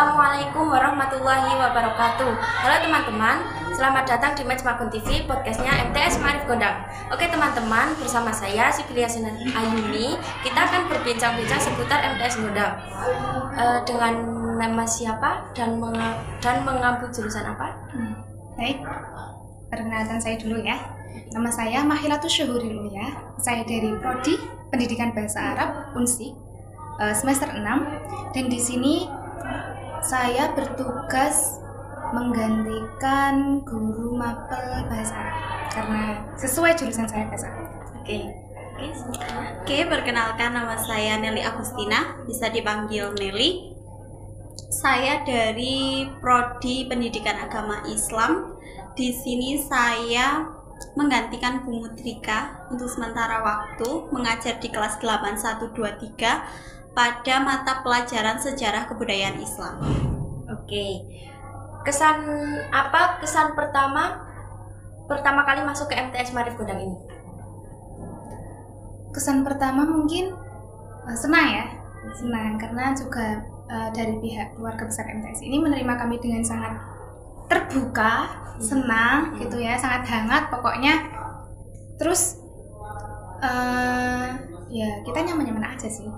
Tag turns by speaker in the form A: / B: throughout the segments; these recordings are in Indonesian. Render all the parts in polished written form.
A: Assalamualaikum warahmatullahi wabarakatuh. Halo teman-teman, selamat datang di Matchmakun TV, podcastnya MTS Ma'arif Gondang. Oke teman-teman, bersama saya Sibilia Ayuni, kita akan berbincang-bincang seputar MTS Gondang. Dengan nama siapa dan mengampu jurusan apa?
B: Baik, perkenalkan saya dulu ya. Nama saya Mahilatus Syuhuril ya. Saya dari Prodi Pendidikan Bahasa Arab UNSI semester 6, dan di sini saya bertugas menggantikan guru mapel bahasa Arab karena sesuai jurusan saya bahasa Arab.
C: Oke, perkenalkan nama saya Nelly Agustina, bisa dipanggil Nelly. Saya dari Prodi Pendidikan Agama Islam. Di sini saya menggantikan Bu Mutrika untuk sementara waktu mengajar di kelas 8 1 2 3 pada mata pelajaran Sejarah Kebudayaan Islam.
A: Oke. Kesan pertama kali masuk ke MTS Ma'arif Gondang ini?
B: Kesan pertama mungkin senang ya. Senang karena juga dari pihak keluarga besar MTS ini menerima kami dengan sangat terbuka, senang gitu ya, sangat hangat pokoknya. Terus ya kita nyaman-nyaman aja sih.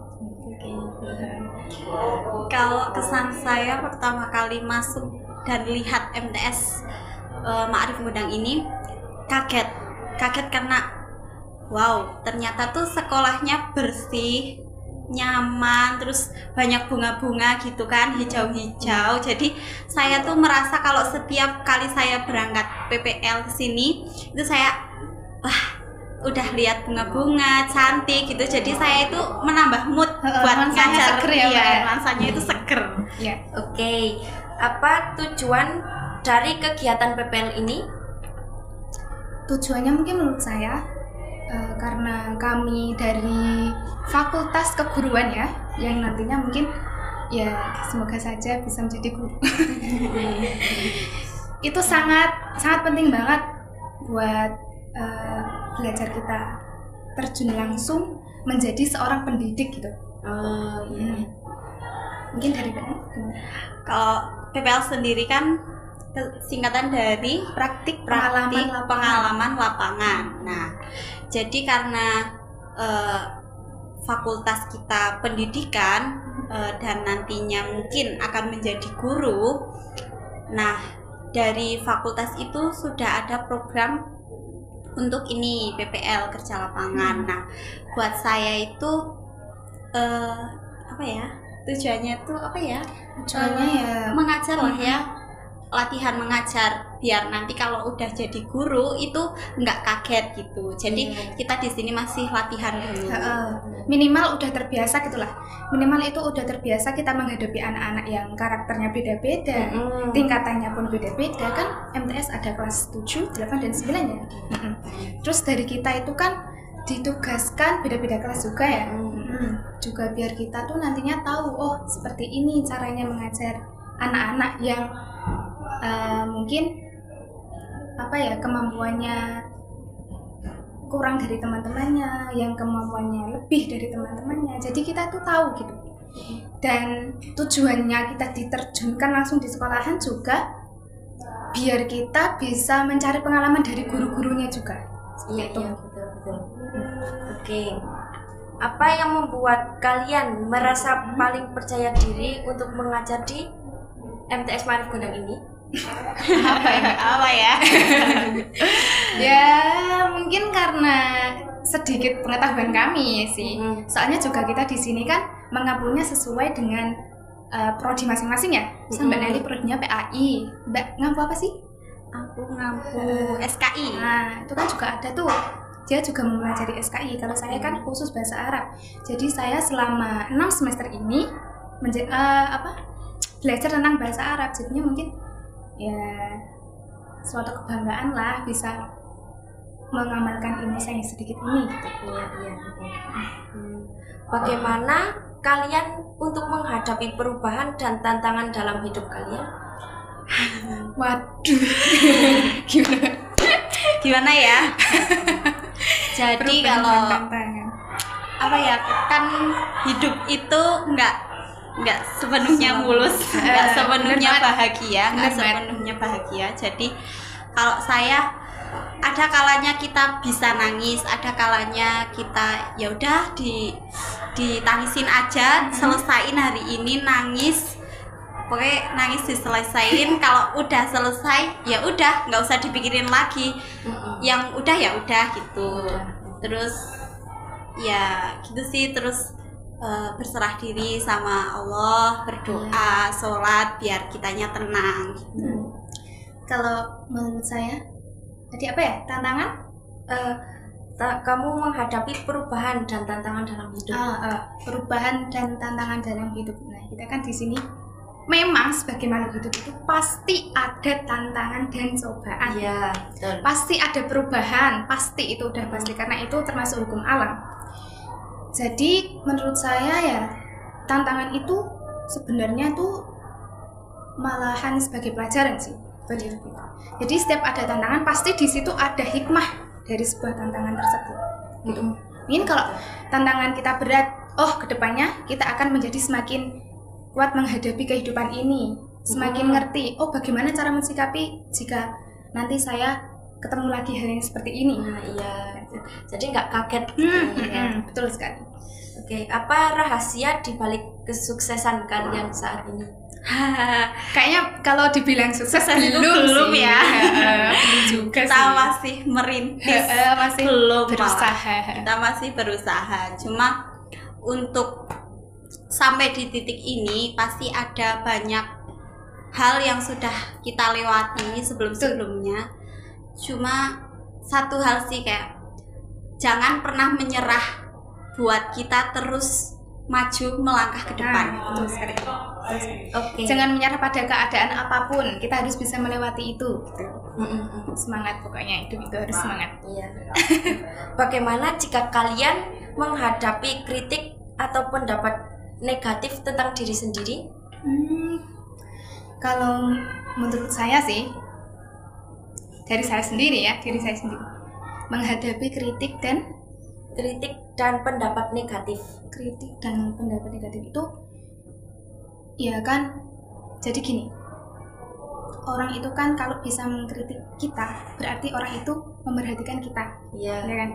C: Kalau kesan saya pertama kali masuk dan lihat MTS Ma'arif Gondang ini kaget karena wow, ternyata tuh sekolahnya bersih, nyaman, terus banyak bunga-bunga gitu kan, hijau-hijau. Jadi saya tuh merasa kalau setiap kali saya berangkat PPL ke sini itu saya udah lihat bunga-bunga cantik gitu, jadi saya itu menambah mood buat ngajar ya, nuansanya itu seger.
B: Ya.
A: Oke. Apa tujuan dari kegiatan PPL ini?
B: Tujuannya mungkin menurut saya karena kami dari Fakultas Keguruan ya, yang nantinya mungkin ya semoga saja bisa menjadi guru. Itu sangat penting banget buat belajar kita terjun langsung menjadi seorang pendidik gitu. Mungkin dari mana?
C: Kalau PPL sendiri kan singkatan dari praktik pengalaman lapangan. Nah, jadi karena fakultas kita pendidikan dan nantinya mungkin akan menjadi guru. Nah, dari fakultas itu sudah ada program untuk ini PPL kerja lapangan. Nah, buat saya itu tujuannya ya mengajar lah ya, latihan mengajar biar nanti kalau udah jadi guru itu nggak kaget gitu. Jadi kita di sini masih latihan dulu.
B: Minimal udah terbiasa gitulah. Minimal itu udah terbiasa kita menghadapi anak-anak yang karakternya beda-beda, tingkatannya pun beda-beda kan. MTS ada kelas 7, 8 dan 9 ya. Terus dari kita itu kan ditugaskan beda-beda kelas juga ya. Juga biar kita tuh nantinya tahu, oh seperti ini caranya mengajar anak-anak yang mungkin kemampuannya kurang dari teman-temannya, yang kemampuannya lebih dari teman-temannya. Jadi kita tuh tahu gitu. Dan tujuannya kita diterjunkan langsung di sekolahan juga biar kita bisa mencari pengalaman dari guru-gurunya juga.
A: Iya, betul. Oke. Apa yang membuat kalian merasa paling percaya diri untuk mengajar di MTS Ma'arif Gondang ini?
C: apa ya?
B: Ya mungkin karena sedikit pengetahuan kami sih. Soalnya juga kita di sini kan mengampunya sesuai dengan prodi masing-masing ya. Mbak Nelly prodinya PAI. Mbak ngampu apa sih?
C: Aku ngampu SKI.
B: Nah itu kan juga ada tuh. Dia juga mempelajari SKI. Kalau saya kan khusus bahasa Arab. Jadi saya selama 6 semester ini belajar tentang bahasa Arab. Jadinya mungkin ya suatu kebanggaan lah bisa mengamalkan ilmu saya sedikit ini gitu.
A: Bagaimana kalian untuk menghadapi perubahan dan tantangan dalam hidup kalian?
B: Waduh.
C: Gimana ya? Jadi kalau
B: tantangan.
C: kan hidup itu nggak sepenuhnya mulus, nggak sepenuhnya
B: bener
C: bahagia, nggak
B: Bener banget.
C: sepenuhnya bahagia. Jadi kalau saya ada kalanya kita bisa nangis, ada kalanya kita ya udah ditangisin aja, selesaiin hari ini nangis. Pokoknya nangis diselesain. Kalau udah selesai ya udah, nggak usah dipikirin lagi. Yang udah ya udah gitu. Terus ya gitu sih, terus berserah diri sama Allah, berdoa, sholat biar kitanya tenang.
B: Kalau menurut saya tadi apa ya, tantangan
A: Kamu menghadapi perubahan dan tantangan dalam hidup.
B: perubahan dan tantangan dalam hidup. Nah, kita kan di sini memang sebagai makhluk hidup itu pasti ada tantangan dan cobaan.
A: Iya, betul.
B: Pasti ada perubahan, pasti itu udah pasti, karena itu termasuk hukum alam. Jadi menurut saya ya, tantangan itu sebenarnya tuh malahan sebagai pelajaran sih bagi hidup kita. Jadi setiap ada tantangan pasti di situ ada hikmah dari sebuah tantangan tersebut. Gitu. Mungkin kalau tantangan kita berat, kedepannya kita akan menjadi semakin kuat menghadapi kehidupan ini, semakin ngerti bagaimana cara mensikapi jika nanti saya ketemu lagi hal yang seperti ini.
A: Iya. Jadi nggak kaget.
B: Betul sekali.
A: Oke, apa rahasia di balik kesuksesan kalian saat ini?
B: Kayaknya kalau dibilang sukses
C: belum
B: sih.
C: ya.
B: Belum juga
C: Kita
B: sih.
C: masih merintis,
B: masih
C: belum
B: berusaha.
C: malah. Kita masih berusaha. Cuma untuk sampai di titik ini pasti ada banyak hal yang sudah kita lewati sebelum-sebelumnya. Cuma satu hal sih, kayak jangan pernah menyerah buat kita terus maju melangkah ke depan.
B: Betul sekali.
A: Oke.
B: Jangan menyerah pada keadaan apapun, kita harus bisa melewati itu. Gitu. Semangat, pokoknya hidup itu harus semangat.
A: Iya. Bagaimana jika kalian menghadapi kritik atau pendapat negatif tentang diri sendiri?
B: Kalau menurut saya sih, dari saya sendiri, menghadapi kritik dan
A: pendapat negatif.
B: Itu ya kan, jadi gini, orang itu kan kalau bisa mengkritik kita berarti orang itu memperhatikan kita.
A: Iya.
B: Ya kan?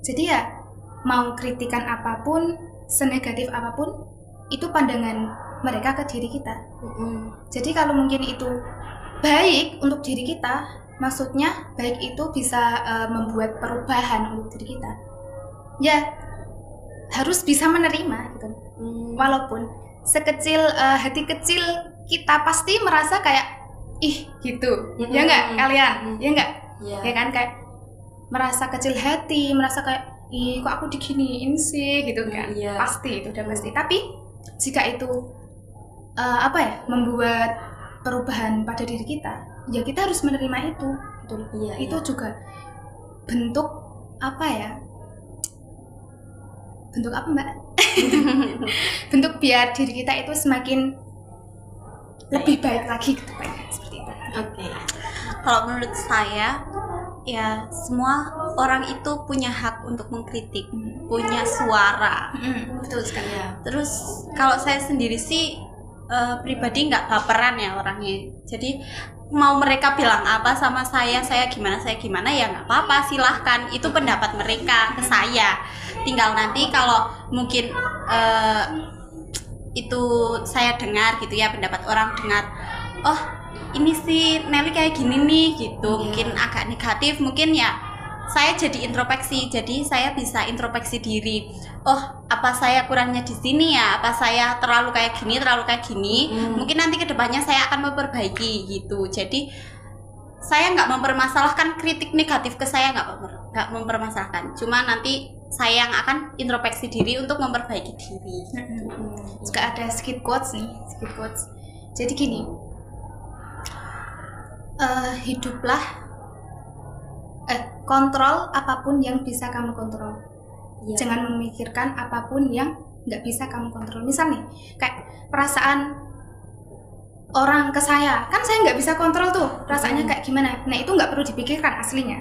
B: Jadi ya mau kritikan apapun, senegatif apapun, itu pandangan mereka ke diri kita. Jadi kalau mungkin itu baik untuk diri kita, maksudnya baik itu bisa membuat perubahan untuk diri kita, ya harus bisa menerima gitu. Walaupun sekecil hati kecil kita pasti merasa kayak gitu. Ya enggak kalian? Ya enggak? Ya kan, kayak merasa kecil hati, merasa kayak kok aku diginiin sih gitu kan. Pasti itu udah pasti. Tapi jika itu membuat perubahan pada diri kita, ya kita harus menerima itu gitu. Itu juga bentuk bentuk apa, Mbak? Bentuk biar diri kita itu semakin lebih baik lagi ke depannya, seperti itu.
C: Oke. Kalau menurut saya, ya semua orang itu punya hak untuk mengkritik, punya suara.
B: Betul sekali.
C: Terus kalau saya sendiri sih pribadi nggak baperan ya orangnya. Jadi mau mereka bilang apa sama saya gimana ya nggak apa-apa, silahkan, itu pendapat mereka ke saya. Tinggal nanti kalau mungkin itu saya dengar gitu ya, pendapat orang dengar, ini sih Nelly kayak gini nih gitu, mungkin agak negatif, mungkin ya saya jadi introspeksi, jadi saya bisa introspeksi diri. Apa saya kurangnya di sini ya? Apa saya terlalu kayak gini? Mungkin nanti kedepannya saya akan memperbaiki gitu. Jadi saya nggak mempermasalahkan kritik negatif ke saya, nggak mempermasalahkan. Cuma nanti saya yang akan introspeksi diri untuk memperbaiki diri.
B: Juga ada skip quotes. Jadi gini, hiduplah, kontrol apapun yang bisa kamu kontrol. Jangan memikirkan apapun yang nggak bisa kamu kontrol. Misal nih, kayak perasaan orang ke saya, kan saya nggak bisa kontrol tuh perasaannya kayak gimana. Nah itu nggak perlu dipikirkan aslinya,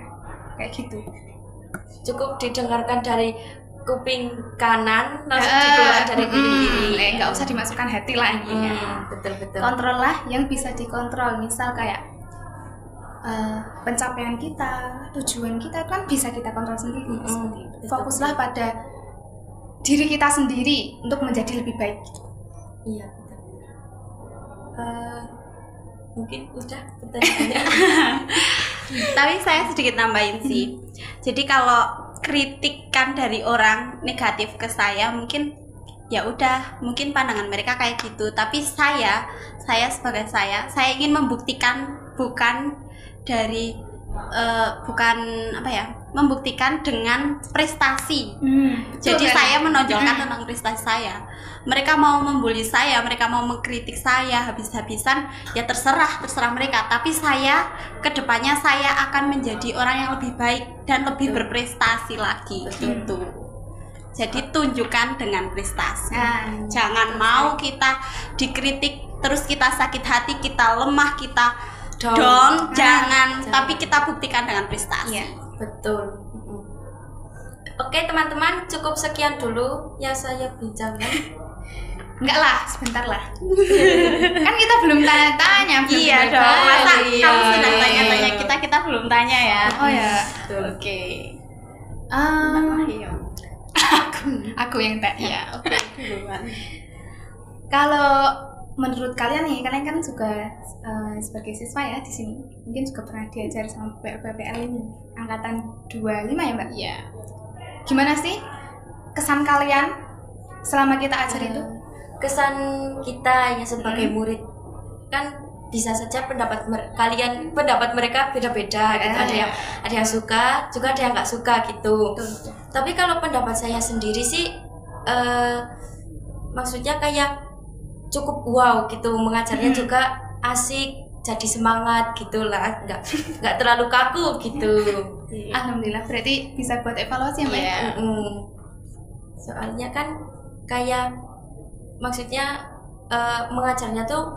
B: kayak gitu.
A: Cukup didengarkan dari kuping kanan langsung dikeluarkan dari kuping kiri.
B: Nggak usah dimasukkan hati lagi.
A: Betul.
B: Kontrol lah yang bisa dikontrol. Misal kayak pencapaian kita, tujuan kita kan bisa kita kontrol sendiri. Seperti itu. Fokuslah pada diri kita sendiri untuk menjadi lebih baik.
A: Iya, betul. Mungkin udah pertanyaannya.
C: Tapi saya sedikit nambahin sih. Jadi kalau kritikan dari orang negatif ke saya, mungkin ya udah, mungkin pandangan mereka kayak gitu. Tapi saya sebagai saya ingin membuktikan bukan dari membuktikan dengan prestasi. Jadi saya menonjolkan tentang prestasi saya. Mereka mau membuli saya, mereka mau mengkritik saya habis-habisan, ya terserah mereka. Tapi saya kedepannya saya akan menjadi orang yang lebih baik dan lebih berprestasi lagi. Gitu. Jadi tunjukkan dengan prestasi. Jangan mau kita dikritik terus kita sakit hati, kita lemah, kita down, jangan. Tapi kita buktikan dengan prestasi.
B: Iya,
A: betul. Oke teman-teman, cukup sekian dulu yang saya bincangkan.
B: Enggak lah, sebentar lah. Kan kita belum tanya-tanya.
C: Iya dong, masa kamu sudah tanya-tanya kita belum tanya ya.
B: Oh ya.
C: Oke.
B: Aku yang tanya.
C: Ya, oke. Duluan.
B: Kalau menurut kalian nih, kalian kan juga sebagai siswa ya di sini, mungkin juga pernah diajar sama PPL ini, angkatan 25 ya Mbak?
C: Iya.
B: Gimana sih kesan kalian selama kita ajar itu?
A: Kesan kita yang sebagai murid kan bisa saja pendapat mereka beda-beda gitu. Ada yang suka, juga ada yang nggak suka gitu.
B: Betul.
A: Tapi kalau pendapat saya sendiri sih maksudnya kayak cukup wow gitu, mengajarnya juga asik, jadi semangat gitulah, nggak terlalu kaku gitu.
B: Alhamdulillah, berarti bisa buat evaluasi ya Mbak?
C: Iya.
A: Soalnya kan kayak maksudnya mengajarnya tuh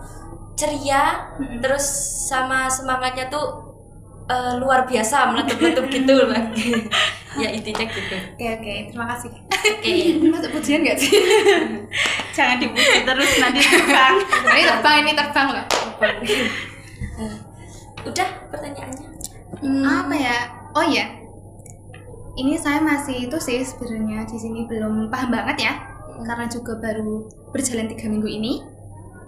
A: ceria, terus sama semangatnya tuh luar biasa, meletup-letup gitu lah. Ya intinya gitu.
B: Oke, terima kasih.
A: Oke.
B: Masuk pujian nggak sih?
C: Jangan dipuji terus, nanti terbang.
B: Ini terbang loh.
A: Udah pertanyaannya.
B: Apa ya? Oh iya, ini saya masih itu sih sebenarnya di sini belum paham banget ya, karena juga baru berjalan 3 minggu ini.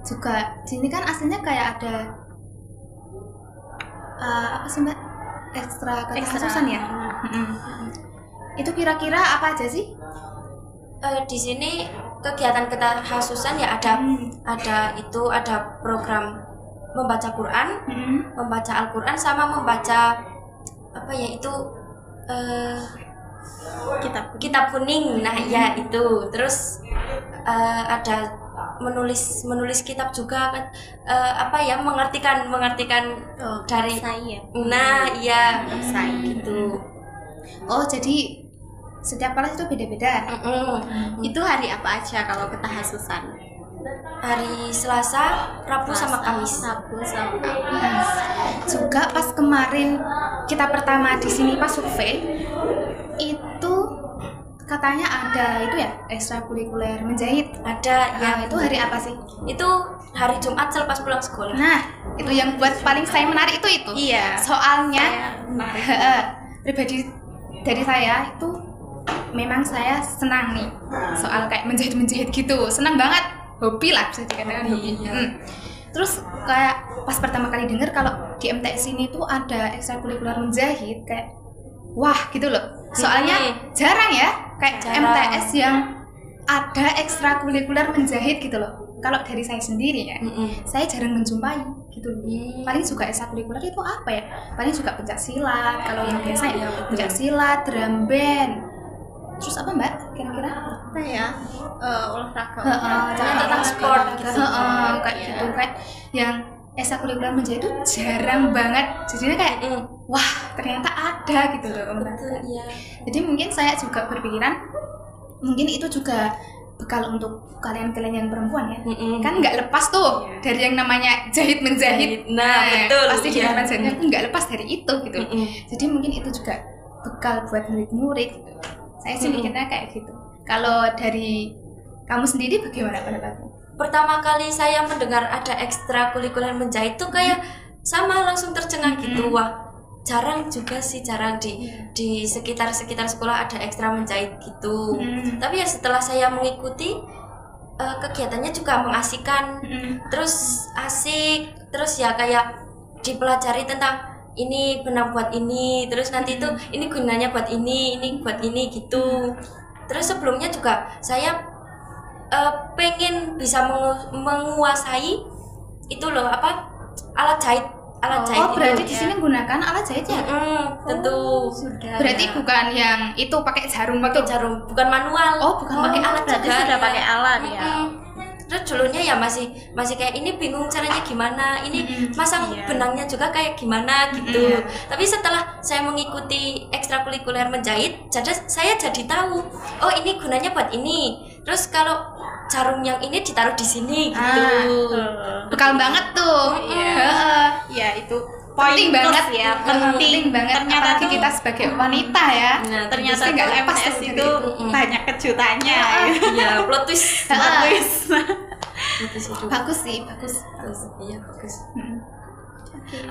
B: Juga di sini kan aslinya kayak ada apa sih Mbak? Ekstra kekhususan ya. Itu kira-kira apa aja sih?
A: Di sini kegiatan kekhususan ya ada program membaca Quran, membaca Al-Quran, sama membaca apa ya itu kitab kuning. Nah ya itu, terus ada menulis kitab juga kan, mengartikan dari
C: saya.
A: Nah iya saya gitu.
B: Oh jadi setiap kelas itu beda-beda.
C: Itu hari apa aja kalau ketahasusan?
A: Hari Selasa, Rabu sama Kamis.
B: Juga pas kemarin kita pertama di sini pas survei itu katanya ada itu ya ekstrakurikuler menjahit.
A: Ada ya.
B: Itu hari apa sih?
A: Itu hari Jumat selepas pulang sekolah.
B: Nah itu yang buat paling saya menarik itu.
C: Iya.
B: Soalnya pribadi dari saya itu memang saya senang nih soal kayak menjahit gitu, senang banget, hobi lah bisa dikatakan hobi. Terus kayak pas pertama kali dengar kalau di MTS ini tuh ada ekstrakurikuler menjahit, kayak wah gitu loh. Soalnya jarang ya kayak MTS yang ada ekstrakurikuler menjahit gitu loh. Kalau dari saya sendiri ya, saya jarang menjumpai gitu. Paling juga ekstrakurikuler itu apa ya? Paling juga pencak silat, kalau yang biasa ya pencak silat, drum band. Terus apa Mbak? Kira-kira?
C: Apa ya? Olahraga.
A: Tentang sport gitu.
B: Kayak gitu, kayak yang ekstrakurikuler menjahit itu jarang banget. Jadinya kayak wah ternyata ada gitu loh.
A: Betul, iya.
B: Jadi mungkin saya juga berpikiran mungkin itu juga bekal untuk kalian-kalian yang perempuan ya. Kan nggak lepas tuh dari yang namanya jahit menjahit.
A: Nah betul.
B: Pasti di depan jahitnya nggak lepas dari itu gitu. Jadi mungkin itu juga bekal buat murid-murid gitu. Saya sih mikirnya kayak gitu. Kalau dari kamu sendiri bagaimana pendapatmu?
A: Pertama kali saya mendengar ada ekstrakurikuler menjahit tuh kayak sama langsung tercengang gitu. Wah, jarang juga sih, jarang di sekitar sekolah ada ekstra menjahit gitu. Tapi ya setelah saya mengikuti kegiatannya juga mengasihkan, terus asik, terus ya kayak dipelajari tentang ini benang buat ini, terus nanti itu ini gunanya buat ini buat ini gitu. Terus sebelumnya juga saya pengen bisa menguasai itu loh alat jahit
B: berarti
A: itu.
B: di sini menggunakan alat jahit ya?
A: Tentu.
B: Berarti bukan yang itu pakai jarum
A: Pakai jarum, bukan manual.
B: Bukan
A: pakai alat
C: berarti
A: juga.
C: sudah pakai alat ya.
A: Terus dulunya ya masih kayak ini bingung caranya gimana, ini masang benangnya juga kayak gimana gitu. Tapi setelah saya mengikuti ekstrakurikuler menjahit, saya jadi tahu, oh ini gunanya buat ini. Terus kalau jarum yang ini ditaruh di sini gitu.
B: Bekal banget tuh.
C: Ya itu
B: Penting banget
C: ya, penting
B: banget.
C: Ternyata
B: Apalagi
C: tuh
B: kita sebagai wanita ya.
A: Nah,
C: ternyata
B: Pasti nggak
C: tuh
B: lepas
C: MTS
B: tuh
C: itu
B: dari
C: banyak kejutannya.
A: Iya, plot twist.
B: Bagus sih, bagus.
A: Iya, bagus.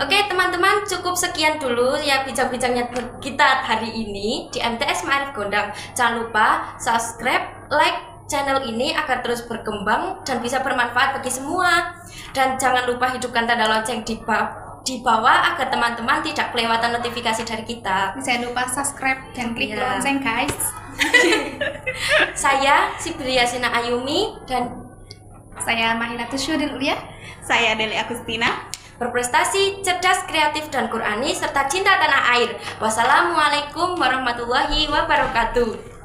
A: Oke teman-teman, cukup sekian dulu ya bincang-bincangnya kita hari ini di MTS Ma'arif Gondang. Jangan lupa subscribe, like channel ini agar terus berkembang dan bisa bermanfaat bagi semua. Dan jangan lupa hidupkan tanda lonceng di bawah agar teman-teman tidak kelewatan notifikasi dari kita.
B: Jangan lupa subscribe dan klik lonceng guys.
A: Saya Sibilia Sina Ayumi dan
B: saya Mahinatus Syudin Ulia.
C: Saya Deli Agustina.
A: Berprestasi, cerdas, kreatif, dan Qurani serta cinta tanah air. Wassalamualaikum warahmatullahi wabarakatuh.